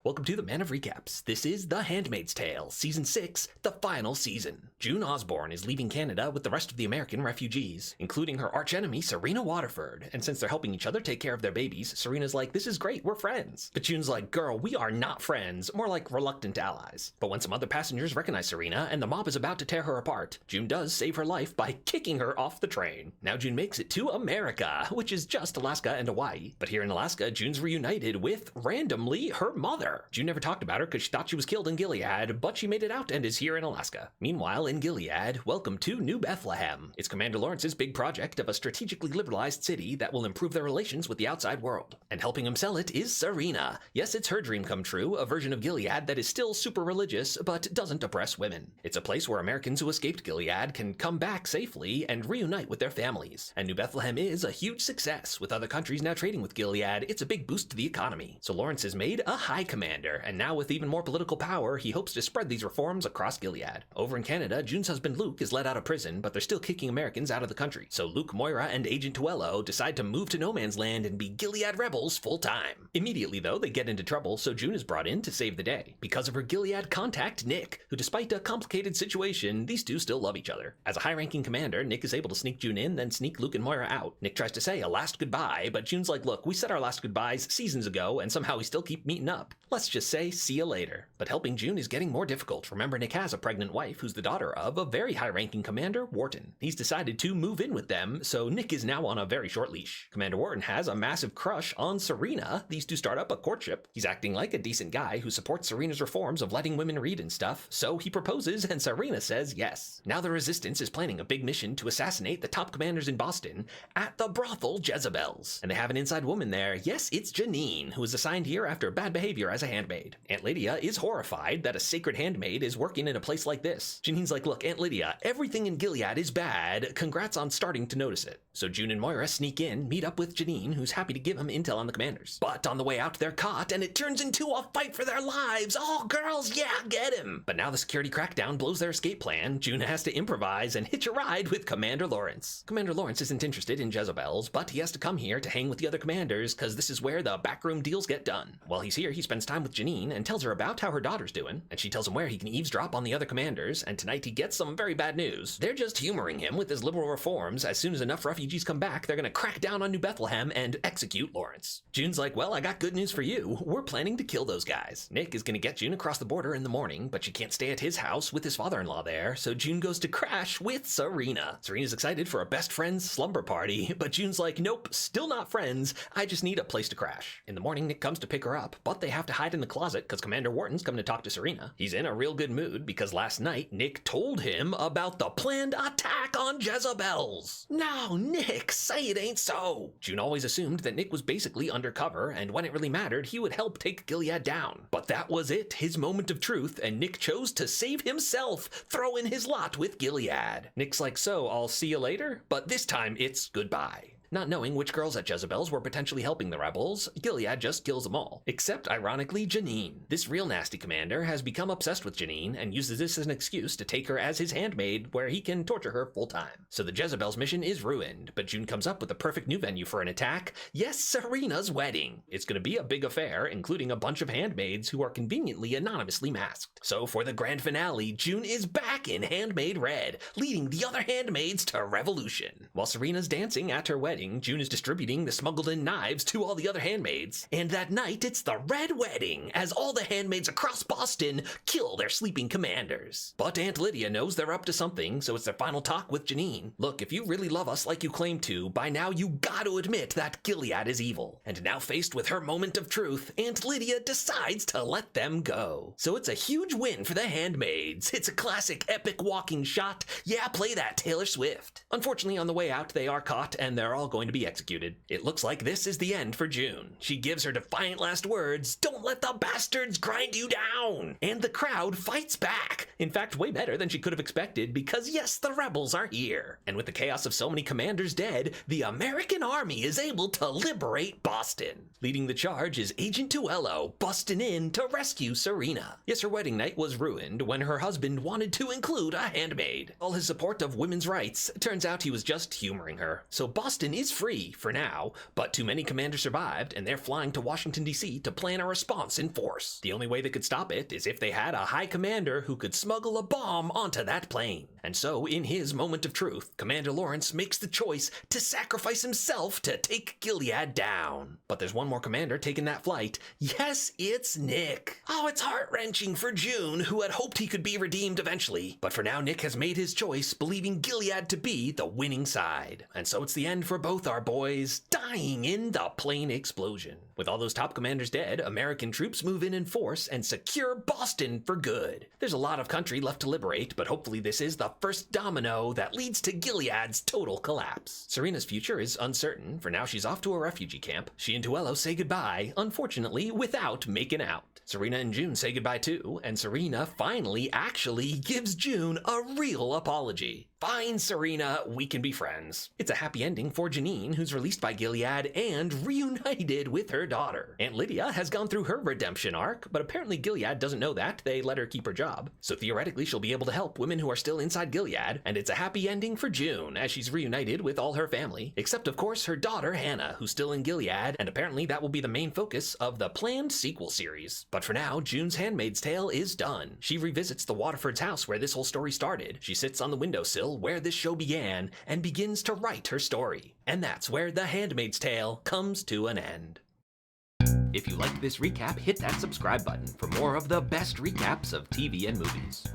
Welcome to the Man of Recaps. This is The Handmaid's Tale, Season 6, the final season. June Osborne is leaving Canada with the rest of the American refugees, including her archenemy Serena Waterford, and since they're helping each other take care of their babies, Serena's like, this is great, we're friends. But June's like, girl, we are not friends, more like reluctant allies. But when some other passengers recognize Serena and the mob is about to tear her apart, June does save her life by kicking her off the train. Now June makes it to America, which is just Alaska and Hawaii. But here in Alaska, June's reunited with, randomly, her mother. June never talked about her because she thought she was killed in Gilead, but she made it out and is here in Alaska. Meanwhile, in Gilead, welcome to New Bethlehem. It's Commander Lawrence's big project of a strategically liberalized city that will improve their relations with the outside world. And helping him sell it is Serena. Yes, it's her dream come true, a version of Gilead that is still super religious, but doesn't oppress women. It's a place where Americans who escaped Gilead can come back safely and reunite with their families. And New Bethlehem is a huge success, with other countries now trading with Gilead. It's a big boost to the economy. So Lawrence has made a high commander, and now with even more political power, he hopes to spread these reforms across Gilead. Over in Canada, June's husband Luke is let out of prison, but they're still kicking Americans out of the country. So Luke, Moira, and Agent Tuello decide to move to no man's land and be Gilead rebels full-time. Immediately, though, they get into trouble, so June is brought in to save the day. Because of her Gilead contact, Nick, who despite a complicated situation, these two still love each other. As a high-ranking commander, Nick is able to sneak June in, then sneak Luke and Moira out. Nick tries to say a last goodbye, but June's like, look, we said our last goodbyes seasons ago, and somehow we still keep meeting up. Let's just say, see you later. But helping June is getting more difficult. Remember, Nick has a pregnant wife who's the daughter of a very high-ranking commander, Wharton. He's decided to move in with them, so Nick is now on a very short leash. Commander Wharton has a massive crush on Serena. These two start up a courtship. He's acting like a decent guy who supports Serena's reforms of letting women read and stuff, so he proposes and Serena says yes. Now the Resistance is planning a big mission to assassinate the top commanders in Boston at the brothel Jezebel's. And they have an inside woman there. Yes, it's Janine, who is assigned here after bad behavior as a handmaid. Aunt Lydia is horrified that a sacred handmaid is working in a place like this. Janine's like, look, Aunt Lydia, everything in Gilead is bad. Congrats on starting to notice it. So June and Moira sneak in, meet up with Janine, who's happy to give him intel on the commanders. But on the way out, they're caught, and it turns into a fight for their lives. Oh, girls, yeah, get him. But now the security crackdown blows their escape plan. June has to improvise and hitch a ride with Commander Lawrence. Commander Lawrence isn't interested in Jezebel's, but he has to come here to hang with the other commanders, because this is where the backroom deals get done. While he's here, he spends time with Janine and tells her about how her daughter's doing, and she tells him where he can eavesdrop on the other commanders, and tonight he gets some very bad news. They're just humoring him with his liberal reforms. As soon as enough refugees come back, they're gonna crack down on New Bethlehem and execute Lawrence. June's like, well, I got good news for you. We're planning to kill those guys. Nick is gonna get June across the border in the morning, but she can't stay at his house with his father-in-law there, so June goes to crash with Serena. Serena's excited for a best friends slumber party, but June's like, nope, still not friends. I just need a place to crash. In the morning, Nick comes to pick her up, but they have to hide in the closet because Commander Wharton's come to talk to Serena. He's in a real good mood because last night, Nick told him about the planned attack on Jezebel's. No, Nick, say it ain't so. June always assumed that Nick was basically undercover, and when it really mattered, he would help take Gilead down. But that was it, his moment of truth, and Nick chose to save himself, throw in his lot with Gilead. Nick's like, so I'll see you later, but this time it's goodbye. Not knowing which girls at Jezebel's were potentially helping the rebels, Gilead just kills them all. Except, ironically, Janine. This real nasty commander has become obsessed with Janine and uses this as an excuse to take her as his handmaid where he can torture her full-time. So the Jezebel's mission is ruined, but June comes up with the perfect new venue for an attack. Yes, Serena's wedding. It's gonna be a big affair, including a bunch of handmaids who are conveniently anonymously masked. So for the grand finale, June is back in handmaid red, leading the other handmaids to revolution. While Serena's dancing at her wedding, June is distributing the smuggled-in knives to all the other handmaids. And that night, it's the Red Wedding, as all the handmaids across Boston kill their sleeping commanders. But Aunt Lydia knows they're up to something, so it's their final talk with Janine. Look, if you really love us like you claim to, by now you gotta admit that Gilead is evil. And now faced with her moment of truth, Aunt Lydia decides to let them go. So it's a huge win for the handmaids. It's a classic epic walking shot. Yeah, play that, Taylor Swift. Unfortunately, on the way out, they are caught, and they're all going to be executed. It looks like this is the end for June. She gives her defiant last words, "Don't let the bastards grind you down!" And the crowd fights back. In fact, way better than she could have expected because yes, the rebels are here. And with the chaos of so many commanders dead, the American army is able to liberate Boston. Leading the charge is Agent Tuello, busting in to rescue Serena. Yes, her wedding night was ruined when her husband wanted to include a handmaid. All his support of women's rights, turns out he was just humoring her. So Boston is free for now, but too many commanders survived, and they're flying to Washington, D.C. to plan a response in force. The only way they could stop it is if they had a high commander who could smuggle a bomb onto that plane. And so, in his moment of truth, Commander Lawrence makes the choice to sacrifice himself to take Gilead down. But there's one more commander taking that flight. Yes, it's Nick. Oh, it's heart-wrenching for June, who had hoped he could be redeemed eventually. But for now, Nick has made his choice, believing Gilead to be the winning side. And so it's the end for both our boys, dying in the plane explosion. With all those top commanders dead, American troops move in force and secure Boston for good. There's a lot of country left to liberate, but hopefully this is the first domino that leads to Gilead's total collapse. Serena's future is uncertain. For now, she's off to a refugee camp. She and Tuello say goodbye, unfortunately without making out. Serena and June say goodbye too, and Serena finally actually gives June a real apology. Fine, Serena, we can be friends. It's a happy ending for Janine, who's released by Gilead and reunited with her daughter. Aunt Lydia has gone through her redemption arc, but apparently Gilead doesn't know that. They let her keep her job. So theoretically, she'll be able to help women who are still inside Gilead, and it's a happy ending for June, as she's reunited with all her family, except of course her daughter Hannah, who's still in Gilead, and apparently that will be the main focus of the planned sequel series. But for now, June's Handmaid's Tale is done. She revisits the Waterford's house where this whole story started. She sits on the windowsill where this show began and begins to write her story. And that's where The Handmaid's Tale comes to an end. If you liked this recap, hit that subscribe button for more of the best recaps of TV and movies.